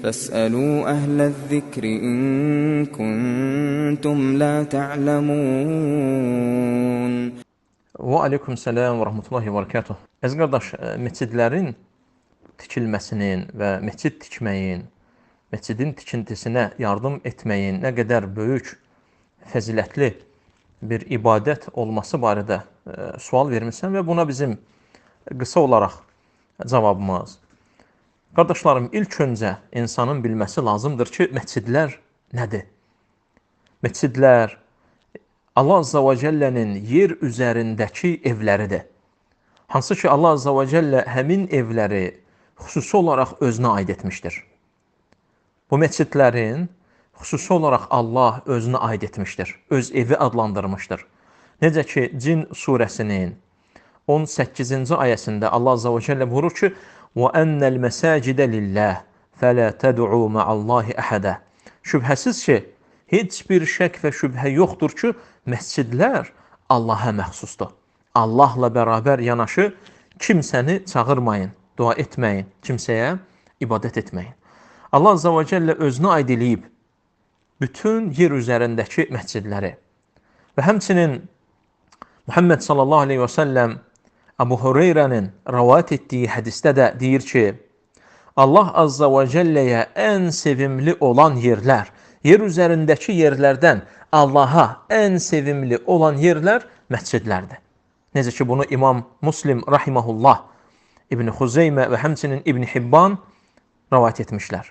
فاسألوا أهل الذكر إن كنتم لا تعلمون. Və aleykum salam və rahmetullahi və barakatuh. Əziz qardaş, məscidlərin tikilməsinin və məscid tikməyin, məscidin tikintisinə yardım etməyin nə qədər böyük, fəzilətli bir ibadət olması barədə sual vermişsən və buna bizim qısa olaraq cavabımız. Qardaşlarım, ilk öncə insanın bilməsi lazımdır ki, məscidlər nədir? Məscidlər Allah Azza və Cəllənin yer üzərindəki evləridir. Hansı ki, Allah Azza və Cəllə həmin evləri xüsusi olaraq özünə aid etmişdir. Bu məscidlərin xüsusi olaraq Allah özünə aid etmişdir. Öz evi adlandırmışdır. Necə ki, Cin surəsinin 18-ci ayəsində Allah Azza və Cəllə buyurur ki, وَأَنَّ الْمَسَاجِدَ لِلَّهِ فَلَا تَدْعُوا مَعَ اللّٰهِ أَحَدًا. Şübhəsiz ki, heç bir şək və şübhə yoxdur ki, məscidlər Allaha məxsusdur. Allahla bərabər yanaşı kimsəni çağırmayın, dua etməyin, kimsəyə ibadət etməyin. Allah Azza və Cəllə özünə aid eləyib bütün yer üzərindəki məscidləri və həmçinin Muhammed sallallahu aleyhi və səlləm Əbu Hüreyrənin rəvayət etdiyi hədisdə də deyir ki, Allah Azza və Cəlləyə ən sevimli olan yerlər, yer üzərindəki yerlərdən Allaha ən sevimli olan yerlər məscidlərdir. Necə ki, bunu İmam Muslim rahiməhullah, İbn Xuzeymə və həmçinin İbn Hibban rəvayət etmişlər.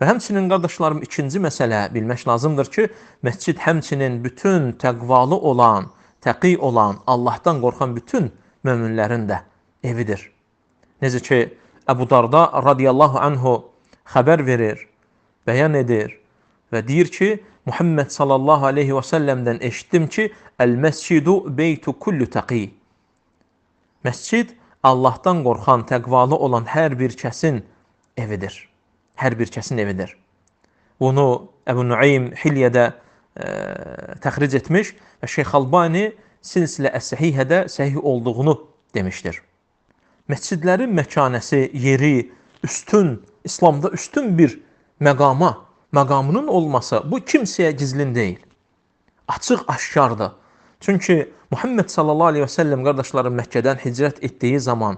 Və həmçinin qardaşlarım, ikinci məsələ bilmək lazımdır ki, məscid həmçinin bütün təqvalı olan, təqi olan, Allahdan qorxan bütün möminlərin də evidir. Necə ki, Əbu Darda radiyallahu anhu xəbər verir, bəyan edir və deyir ki, Muhammed sallallahu aleyhi və səlləmdən eşitdim ki, Əl-məscidu beytu kullu təqi. Məscid Allahdan qorxan, təqvalı olan hər bir kəsin evidir. Hər bir kəsin evidir. Bunu Əbu Nuaym Hilyədə təxric etmiş və Şeyx Albani Silsilə Əs-Səhihədə səhih olduğunu demişdir. Məscidlərin məkanəsi, yeri üstün, İslamda üstün bir məqamının olması bu kimsəyə gizlin deyil. Açıq, aşkardır. Çünki Muhammed sallallahu aleyhi və səlləm qardaşlarım Məkkədən hicrət etdiyi zaman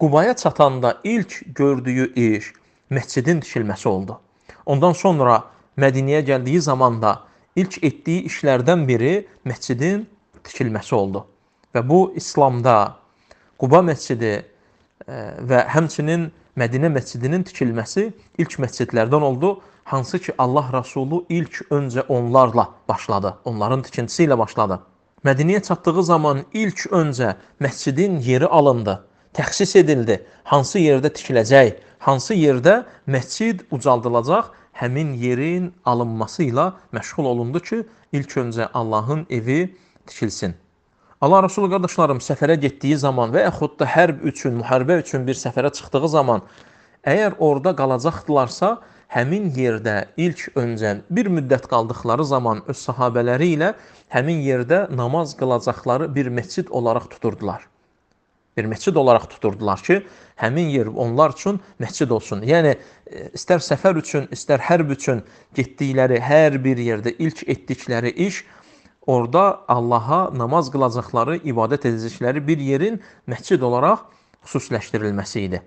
Qubaya çatanda ilk gördüyü iş məscidin tikilməsi oldu. Ondan sonra Mədiniyə gəldiyi zaman da ilk etdiyi işlərdən biri məscidin tikilməsi oldu. Və bu İslamda Quba məscidi və həmçinin Mədinə məscidinin tikilməsi ilk məscidlərdən oldu. Hansı ki Allah Rəsulu ilk öncə onlarla başladı. Onların tikintisi ilə başladı. Mədiniyə çatdığı zaman ilk öncə məscidin yeri alındı, təxsis edildi. Hansı yerdə tikiləcək, hansı yerdə məscid ucaldılacaq, həmin yerin alınması ilə məşğul olundu ki, ilk öncə Allahın evi tikilsin. Allah Rəsulü qardaşlarım səfərə getdiyi zaman və yaxud da hərb üçün, müharibə üçün bir səfərə çıxdığı zaman əgər orada qalacaqdılarsa, həmin yerdə ilk öncə bir müddət qaldıqları zaman öz sahabələri ilə həmin yerdə namaz qılacaqları bir məscid olaraq tuturdular. Bir məscid olaraq tuturdular ki, həmin yer onlar üçün məscid olsun. Yəni, istər səfər üçün, istər hərb üçün getdikləri hər bir yerdə ilk etdikləri iş, orada Allaha namaz qılacaqları, ibadət edəcəkləri bir yerin məscid olaraq xüsusiləşdirilməsi idi.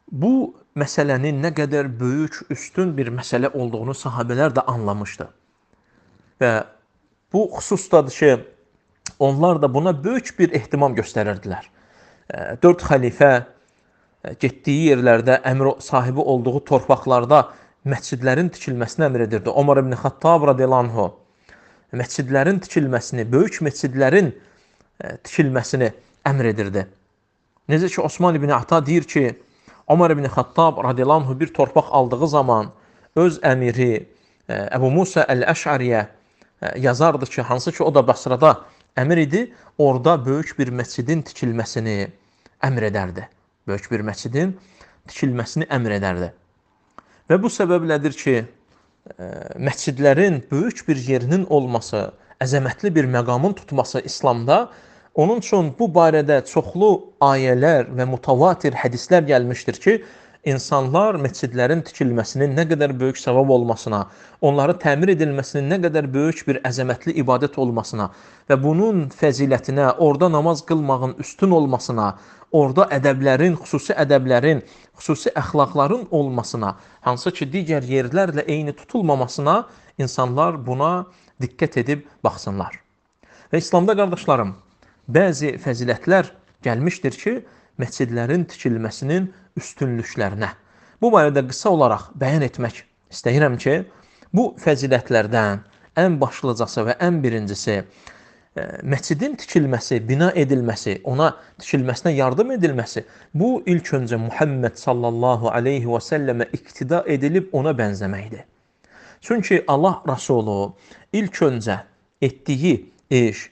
Bu məsələnin nə qədər böyük, üstün bir məsələ olduğunu sahabələr də anlamışdı. Və bu xüsusdadır ki, onlar da buna böyük bir ehtimam göstərirdilər. 4 xəlifə getdiyi yerlərdə, əmr sahibi olduğu torpaqlarda məscidlərin tikilməsini əmr edirdi. Ömər ibn Xattab radiyallahu anhu məscidlərin tikilməsini, böyük məscidlərin tikilməsini əmr edirdi. Necə ki, Osman ibn Ata deyir ki, Ömər ibn Xattab radiyallahu anhu bir torpaq aldığı zaman öz əmiri Əbu Musa Əl-Əş'ariyə yazardı ki, hansı ki o da Basrada əmir idi, orada böyük bir məscidin tikilməsini əmr edərdi. Böyük bir məscidin tikilməsini əmr edərdi. Və bu səbəblədir ki, məscidlərin böyük bir yerinin olması, əzəmətli bir məqamın tutması İslamda, onun üçün bu barədə çoxlu ayələr və mutavatir hədislər gəlmişdir ki, insanlar məscidlərin tikilməsinin nə qədər böyük savab olmasına, onları təmir edilməsinin nə qədər böyük bir əzəmətli ibadət olmasına və bunun fəzilətinə, orada namaz qılmağın üstün olmasına, orada ədəblərin, xüsusi əxlaqların olmasına, hansı ki, digər yerlərlə eyni tutulmamasına insanlar buna diqqət edib baxsınlar. Və İslamda, qardaşlarım, bəzi fəzilətlər gəlmişdir ki, məscidlərin tikilməsinin üstünlüklərinə. Bu barədə qısa olaraq bəyan etmək istəyirəm ki, bu fəzilətlərdən ən başlıcası və ən birincisi məscidin tikilməsi, bina edilməsi, ona tikilməsinə yardım edilməsi, bu ilk öncə Muhammed sallallahu aleyhi və səlləmə iqtida edilib ona bənzəməkdir. Çünki Allah Rasulü ilk öncə etdiyi iş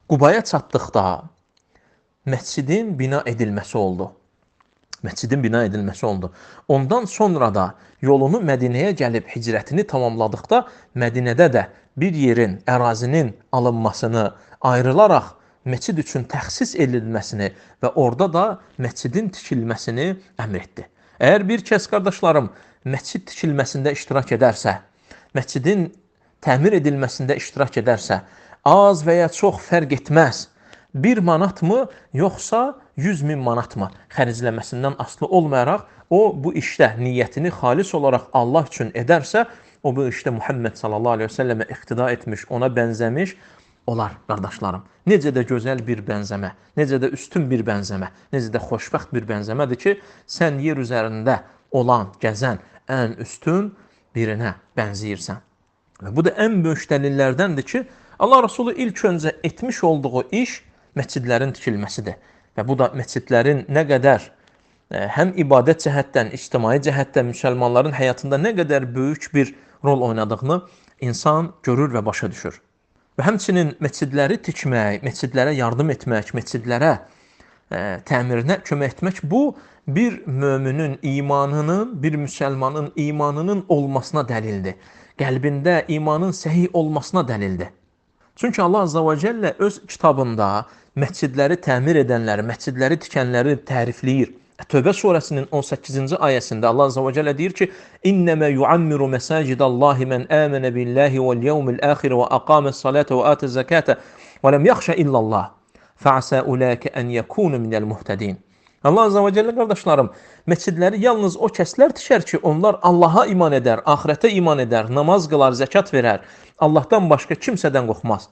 Qubaya çatdıqda məscidin bina edilməsi oldu. Məscidin bina edilməsi oldu. Ondan sonra da yolunu Mədinəyə gəlib hicrətini tamamladıqda Mədinədə də bir yerin, ərazinin alınmasını, ayrılaraq məscid üçün təxsis edilməsini və orada da məscidin tikilməsini əmr etdi. Əgər bir kəs, qardaşlarım, məscid tikilməsində iştirak edərsə, məscidin təmir edilməsində iştirak edərsə, az və ya çox fərq etməz. 1 manatmı, yoxsa 100.000 manatmı xərcləməsindən asılı olmayaraq, o bu işdə niyyətini xalis olaraq Allah üçün edərsə, o bu işdə Muhammed sallallahu aleyhi ve sellemə iqtida etmiş, ona bənzəmiş olar, qardaşlarım. Necə də gözəl bir bənzəmə, necə də üstün bir bənzəmə, necə də xoşbəxt bir bənzəmədir ki, sən yer üzərində olan, gəzən ən üstün birinə bənzəyirsən. Və bu da ən böyük dəlillərdəndir ki, Allah Rasulü ilk öncə etmiş olduğu iş məscidlərin tikilməsidir. Və bu da məscidlərin nə qədər həm ibadət cəhətdən, ictimai cəhətdən müsəlmanların həyatında nə qədər böyük bir rol oynadığını insan görür və başa düşür. Və həmçinin məscidləri tikmək, məscidlərə yardım etmək, məscidlərə təmirinə kömək etmək, bu bir möminin imanının, bir müsəlmanın imanının olmasına dəlildir. Qəlbində imanın səhih olmasına dəlildir. Çünki Allah Azza və Cəllə öz kitabında məscidləri təmir edənləri, məscidləri tikənləri tərifləyir. Tövbə surəsinin 18-ci ayəsində Allah Azza və Cəllə deyir ki, İnnəmə yuammiru məsacidallahi mən əmənə billahi vəl yevmil əxir və aqamə salətə və atə zəkətə və ləm yaxşə illallah fəəsə uləkə ən yəkunu minəl muhtədin. Allah Azza və Cəllə, qardaşlarım, məscidləri yalnız o kəslər tikər ki, onlar Allaha iman edər, axirətə iman edər, namaz qılar, zəkat verər, Allahdan başqa kimsədən qorxmaz.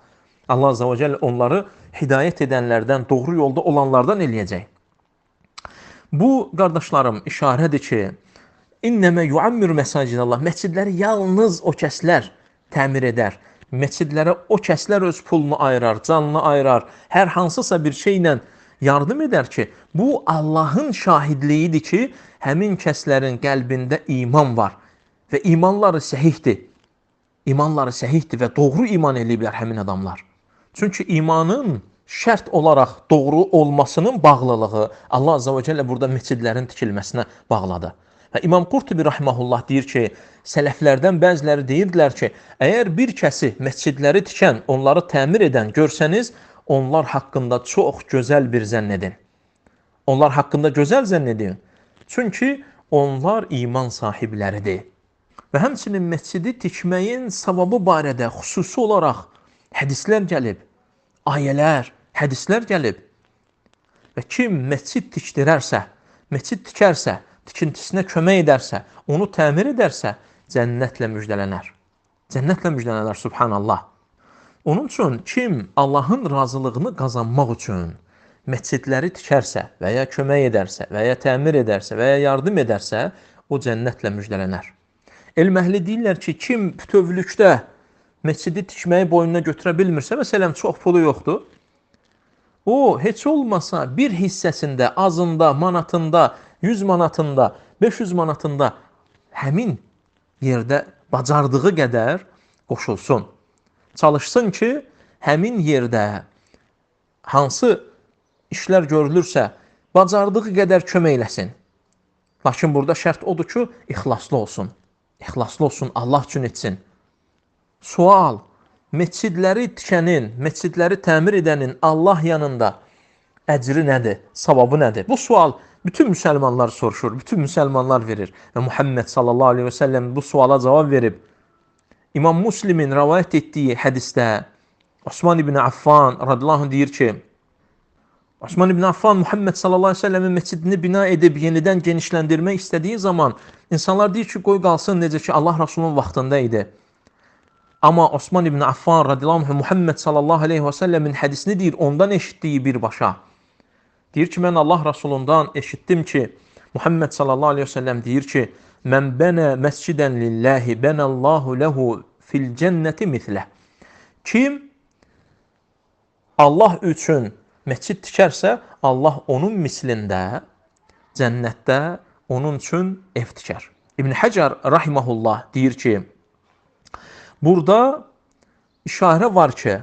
Allah Azza və Cəllə onları hidayət edənlərdən, doğru yolda olanlardan eləyəcək. Bu, qardaşlarım, işarədir ki, İnnəmə yuammiru məsacidallah, məscidləri yalnız o kəslər təmir edər. Məscidlərə o kəslər öz pulunu ayırar, canını ayırar, hər hansısa bir şeylə yardım edər ki, bu Allahın şahidliyidir ki, həmin kəslərin qəlbində iman var və imanları səhihdir. İmanları səhihdir və doğru iman eləyiblər həmin adamlar. Çünki imanın şərt olaraq doğru olmasının bağlılığı Allah Azza və Cəllə burada məscidlərin tikilməsinə bağladı. Və İmam Qurtubi rahimehullah deyir ki, sələflərdən bəziləri deyirdilər ki, əgər bir kəsi məscidləri tikən, onları təmir edən görsəniz, onlar haqqında çox gözəl bir zənn edin. Onlar haqqında gözəl zənn edin. Çünki onlar iman sahibləridir. Və həmçinin məscidi tikməyin savabı barədə xüsusi olaraq hədislər gəlib, ayələr, hədislər gəlib. Və kim məscid tikdirərsə, məscid tikərsə, tikintisinə kömək edərsə, onu təmir edərsə, cənnətlə müjdələnər. Cənnətlə müjdələnər, subhanallah. Onun üçün kim Allahın razılığını qazanmaq üçün məscidləri tikərsə və ya kömək edərsə və ya təmir edərsə və ya yardım edərsə, o cənnətlə müjdələnər. Elm əhli deyirlər ki, kim bütövlükdə məscidi tikməyi boynuna götürə bilmirsə, məsələn, çox pulu yoxdur, o, heç olmasa bir hissəsində, azında, manatında, 100 manatında, 500 manatında həmin yerdə bacardığı qədər qoşulsun. Çalışsın ki, həmin yerdə hansı işlər görülürsə, bacardığı qədər kömək eləsin. Lakin burada şərt odur ki, ixlaslı olsun. İxlaslı olsun, Allah üçün etsin. Sual, məscidləri tikənin, məscidləri təmir edənin Allah yanında əcri nədir, savabı nədir? Bu sual bütün müsəlmanlar soruşur, bütün müsəlmanlar verir. Və Muhammed sallallahu aleyhi və səlləm bu suala cavab verib. İmam Müslimin rəvayət etdiyi hədisdə Osman ibn Affan radiyallahu anh deyir ki, Osman ibn Affan Muhammed sallallahu aleyhi ve sellemin məscidini bina edib yenidən genişləndirmək istədiyi zaman insanlar deyir ki, qoy qalsın necə ki Allah Rasulunun vaxtında idi. Amma Osman ibn Affan radiyallahu anh Muhammed sallallahu aleyhi ve sellemin hədisini deyir, ondan eşitdiyi birbaşa. Deyir ki, mən Allah Rasulundan eşitdim ki, Muhammed sallallahu aleyhi ve sellem deyir ki, mən bənə məscidən lillahi bənəllahu lehu fil cənnəti mithləh. Kim Allah üçün məscid tikərsə, Allah onun mislində cənnətdə onun üçün ev tikər. İbn Həcər rahimehullah deyir ki, burada işarə var ki,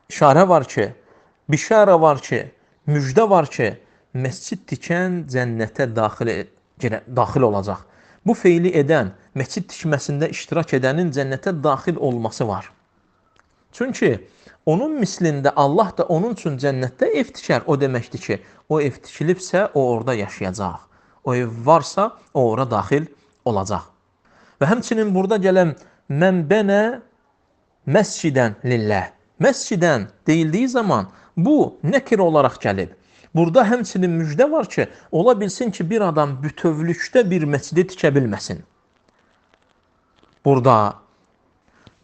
bişarə var ki, müjdə var ki, məscid tikən cənnətə daxil olacaq. Bu feili edən, məscid tikməsində iştirak edənin cənnətə daxil olması var. Çünki onun mislində Allah da onun üçün cənnətdə ev tikər. O deməkdir ki, o ev tikilibsə, o orada yaşayacaq. O ev varsa, o ora daxil olacaq. Və həmçinin burada gələn mən bənə məscidən lillah. Məscidən deyildiyi zaman bu nəkir olaraq gəlib. Burada həmçinin müjdə var ki, ola bilsin ki, bir adam bütövlükdə bir məscidi tikə bilməsin. Burada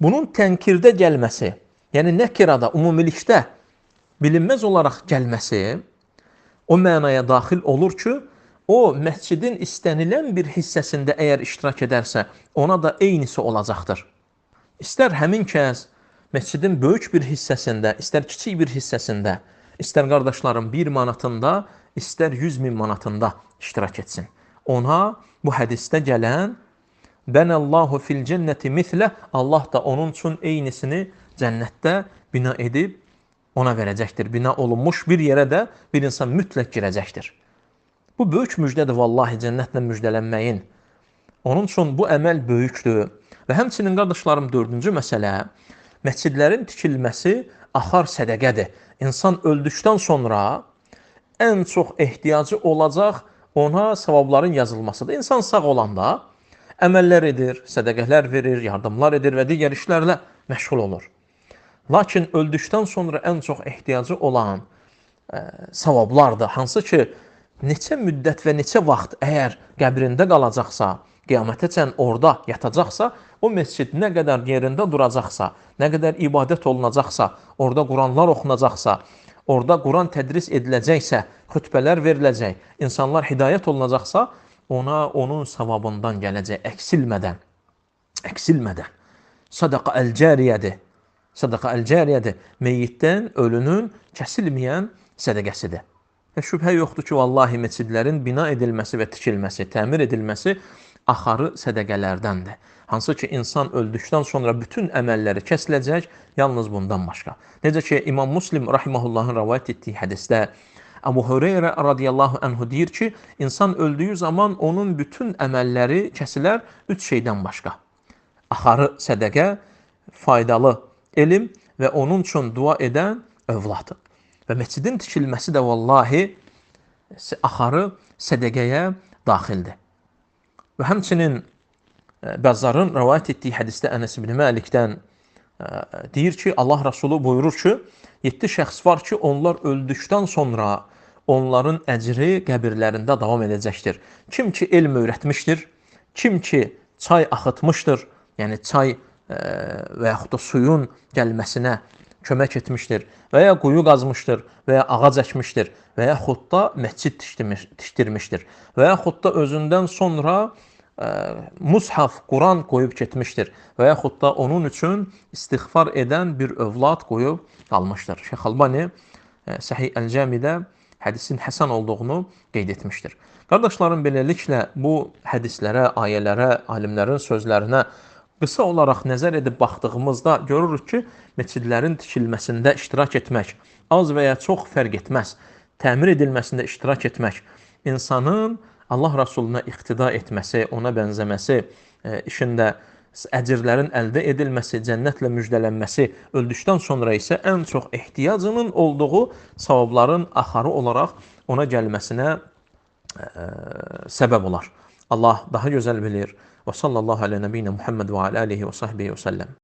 bunun tənkirdə gəlməsi, yəni nəkirada, ümumilikdə bilinməz olaraq gəlməsi o mənaya daxil olur ki, o məscidin istənilən bir hissəsində əgər iştirak edərsə, ona da eynisi olacaqdır. İstər həmin kəs məscidin böyük bir hissəsində, istər kiçik bir hissəsində, istər qardaşlarım 1 manatında, istər 100.000 manatında iştirak etsin. Ona bu hədisdə gələn Bənəllahu fil cənnəti mithlə, Allah da onun üçün eynisini cənnətdə bina edib ona verəcəkdir. Bina olunmuş bir yerə də bir insan mütləq girəcəkdir. Bu böyük müjdədir vallahi cənnətlə müjdələnməyin. Onun üçün bu əməl böyükdür. Və həmçinin qardaşlarım 4-cü məsələ, məscidlərin tikilməsi axar sədəqədir. İnsan öldükdən sonra ən çox ehtiyacı olacaq ona savabların yazılmasıdır. İnsan sağ olanda əməllər edir, sədəqələr verir, yardımlar edir və digər işlərlə məşğul olur. Lakin öldükdən sonra ən çox ehtiyacı olan savablardır. Hansı ki, neçə müddət və neçə vaxt əgər qəbrində qalacaqsa, qiyamətəcən orada yatacaqsa, o məscid nə qədər yerində duracaqsa, nə qədər ibadət olunacaqsa, orada Quranlar oxunacaqsa, orada Quran tədris ediləcəksə, xütbələr veriləcək, insanlar hidayət olunacaqsa, ona onun savabından gələcək, əksilmədən. Sadaqa əl-cariyədir. Sadaqa əl-cariyədir. Meyyitdən ölünün kəsilməyən sədəqəsidir. Və şübhə yoxdur ki, vallahi məscidlərin bina edilməsi və tikilməsi, təmir edilməsi axarı sədəqələrdəndir. Hansı ki, insan öldükdən sonra bütün əməlləri kəsiləcək, yalnız bundan başqa. Necə ki, İmam Müslim rahimehullahın rəvayət etdiyi hədisdə Əbu Hüreyrə radiyallahu anhu deyir ki, insan öldüyü zaman onun bütün əməlləri kəsilər 3 şeydən başqa. Axarı sədəqə, faydalı elm və onun üçün dua edən övladı. Və məscidin tikilməsi də vallahi axarı sədəqəyə daxildir. Və həmçinin Bəzzarın rəvayət etdiyi hədisdə Ənəs ibn Məlikdən deyir ki, Allah Rasulü buyurur ki, 7 şəxs var ki, onlar öldükdən sonra onların əcri qəbirlərində davam edəcəkdir. Kim ki elm öyrətmişdir, kim ki çay axıtmışdır, yəni çay və yaxud da suyun gəlməsinə kömək etmişdir və ya quyu qazmışdır və ya ağac əkmişdir və yaxud da məscid tikdirmişdir və yaxud da özündən sonra mushaf, Quran qoyub getmişdir və yaxud da onun üçün istiğfar edən bir övlad qoyub qalmışdır. Şeyx Albani Səhih Əl-Camidə hədisin həsən olduğunu qeyd etmişdir. Qardaşlarım, beləliklə bu hədislərə, ayələrə, alimlərin sözlərinə qısa olaraq nəzər edib baxdığımızda görürük ki, məscidlərin tikilməsində iştirak etmək az və ya çox fərq etməz. Təmir edilməsində iştirak etmək insanın Allah Rasuluna iqtida etməsi, ona bənzəməsi işində əcirlərin əldə edilməsi, cənnətlə müjdələnməsi, öldükdən sonra isə ən çox ehtiyacının olduğu savabların axarı olaraq ona gəlməsinə səbəb olar. Allah daha gözəl bilir. Və sallallahu alə nəbiyyinə Muhammed və alə alihi və sahbihi və səlləm.